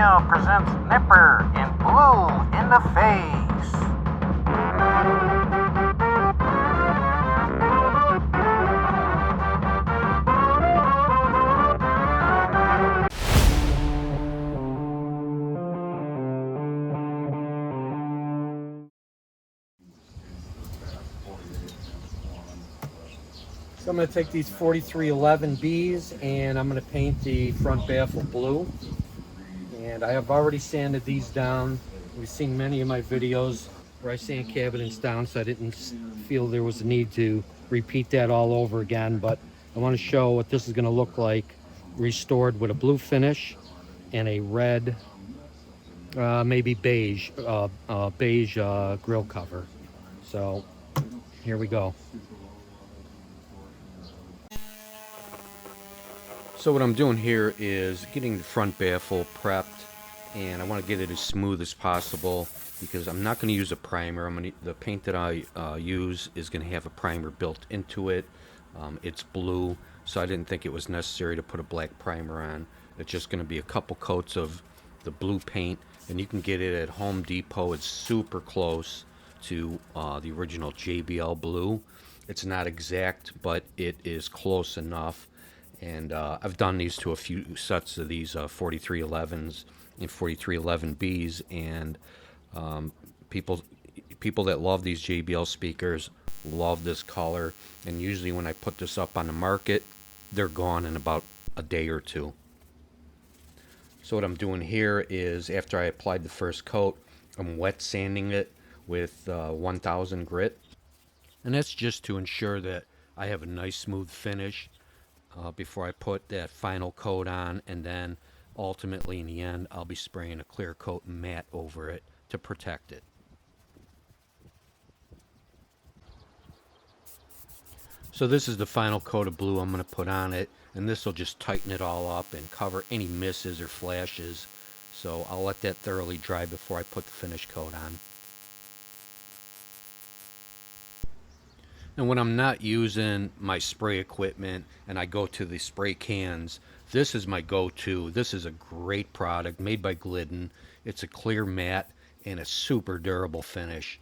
JBL presents Nipper in Blue in the Face. So I'm going to take these 4311Bs and I'm going to paint the front baffle blue. And I have already sanded these down. We've seen many of my videos where I sand cabinets down, so I didn't feel there was a need to repeat that all over again. But I want to show what this is going to look like restored with a blue finish and a red, maybe beige, grill cover. So here we go. So what I'm doing here is getting the front baffle prepped, and I want to get it as smooth as possible because I'm not going to use a primer. The paint that I use is going to have a primer built into it. It's blue, so I didn't think it was necessary to put a black primer on. It's just going to be a couple coats of the blue paint, and you can get it at Home Depot. It's super close to the original JBL blue. It's not exact, but it is close enough. And I've done these to a few sets of these 4311s and 4311Bs, and people that love these JBL speakers love this color. And usually when I put this up on the market, they're gone in about a day or two. So what I'm doing here is, after I applied the first coat, I'm wet sanding it with 1000 grit, and that's just to ensure that I have a nice smooth finish before I put that final coat on. And then ultimately in the end I'll be spraying a clear coat matte over it to protect it. So this is the final coat of blue I'm going to put on it, and this will just tighten it all up and cover any misses or flashes. So I'll let that thoroughly dry before I put the finish coat on. And when I'm not using my spray equipment and I go to the spray cans, this is my go-to. This is a great product made by Glidden. It's a clear matte and a super durable finish.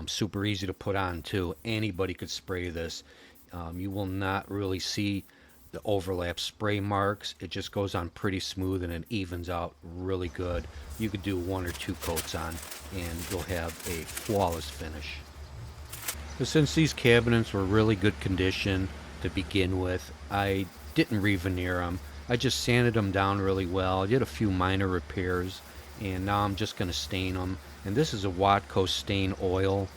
Super easy to put on too. Anybody could spray this. You will not really see the overlap spray marks. It just goes on pretty smooth and it evens out really good. You could do 1 or 2 coats on and you'll have a flawless finish. Since these cabinets were really good condition to begin with, I didn't re-veneer them. I just sanded them down really well. I did a few minor repairs, and now I'm just going to stain them. And this is a Watco stain oil.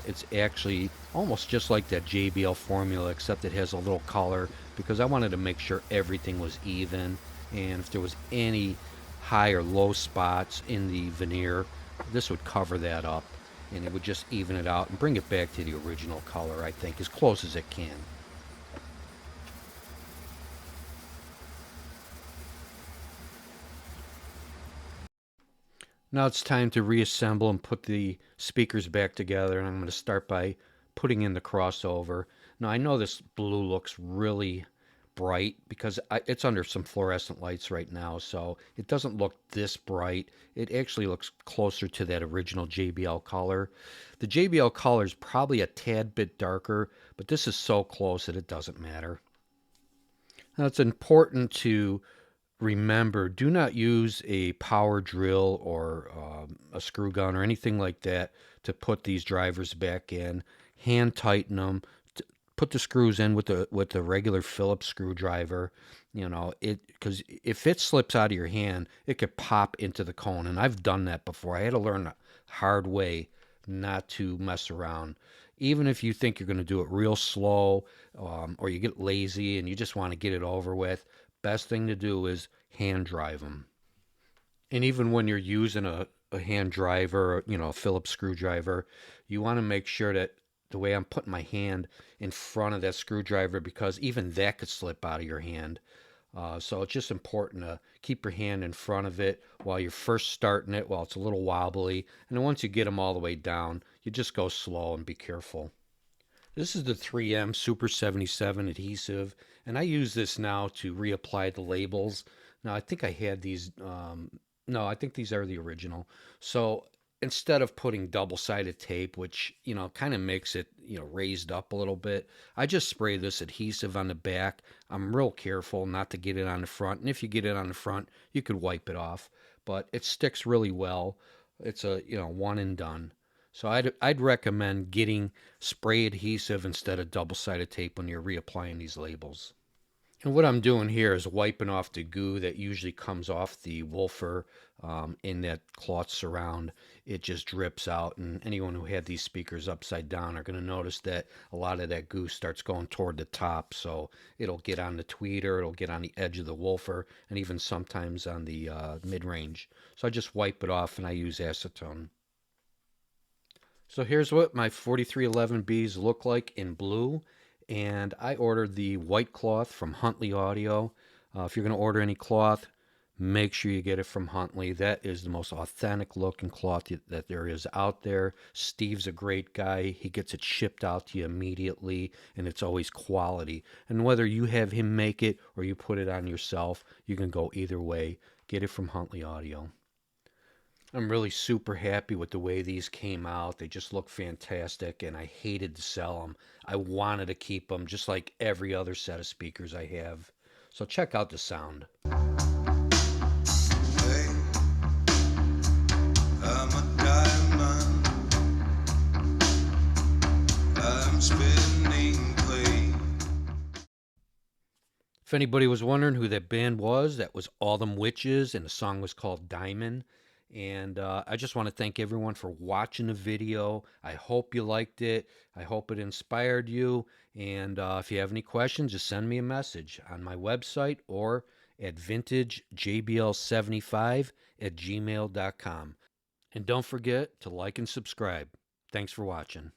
It's actually almost just like that JBL formula, except it has a little color, because I wanted to make sure everything was even, and if there was any high or low spots in the veneer, this would cover that up. And it would just even it out and bring it back to the original color, I think, as close as it can. Now it's time to reassemble and put the speakers back together, and I'm going to start by putting in the crossover. Now I know this blue looks really bright because it's under some fluorescent lights right now, so it doesn't look this bright. It actually looks closer to that original JBL color. The JBL color is probably a tad bit darker, but this is so close that it doesn't matter. Now it's important to remember, do not use a power drill or a screw gun or anything like that to put these drivers back in. Hand tighten them. Put the screws in with the regular Phillips screwdriver, because if it slips out of your hand, it could pop into the cone. And I've done that before. I had to learn the hard way not to mess around. Even if you think you're going to do it real slow, or you get lazy and you just want to get it over with, best thing to do is hand drive them. And even when you're using a hand driver, a Phillips screwdriver, you want to make sure that the way I'm putting my hand in front of that screwdriver, because even that could slip out of your hand. So it's just important to keep your hand in front of it while you're first starting it, while it's a little wobbly. And then once you get them all the way down, you just go slow and be careful. This is the 3M Super 77 adhesive, and I use this now to reapply the labels. Now I think I had these No, I think these are the original. So instead of putting double-sided tape, which, kind of makes it, raised up a little bit, I just spray this adhesive on the back. I'm real careful not to get it on the front. And if you get it on the front, you could wipe it off, but it sticks really well. It's a, one and done. So I'd recommend getting spray adhesive instead of double-sided tape when you're reapplying these labels. And what I'm doing here is wiping off the goo that usually comes off the woofer in that cloth surround. It just drips out, and anyone who had these speakers upside down are going to notice that a lot of that goo starts going toward the top. So it'll get on the tweeter, it'll get on the edge of the woofer, and even sometimes on the mid-range. So I just wipe it off and I use acetone. So here's what my 4311Bs look like in blue. And I ordered the white cloth from Huntley Audio. If you're going to order any cloth, make sure you get it from Huntley. That is the most authentic looking cloth that there is out there. Steve's a great guy. He gets it shipped out to you immediately, and it's always quality. And whether you have him make it or you put it on yourself, you can go either way. Get it from Huntley Audio. I'm really super happy with the way these came out. They just look fantastic, and I hated to sell them. I wanted to keep them just like every other set of speakers I have. So check out the sound. Hey, I'm a diamond. I'm spinning clay. If anybody was wondering who that band was, that was All Them Witches, and the song was called Diamond. And I just want to thank everyone for watching the video. I hope you liked it. I hope it inspired you. And if you have any questions, just send me a message on my website or at vintagejbl75 at gmail.com. And don't forget to like and subscribe. Thanks for watching.